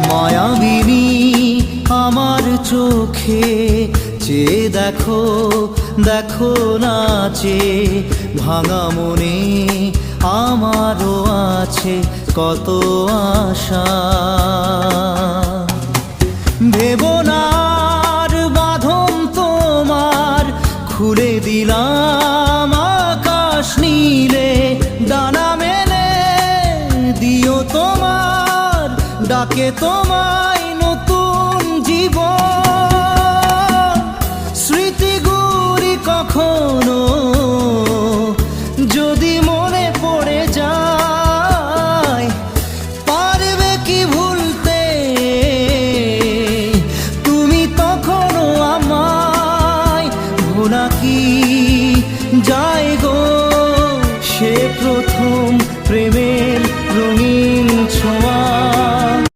মায়াবিনী আমার চোখে চেয়ে দেখো, দেখো নাচে ভাঙা মনে আমারও আছে কত আশা। ভেবনার বাঁধন তোমার খুলে দিলাম আকাশ নীলে, ডানা মেলে দিও তোমার ডাকে তোমায়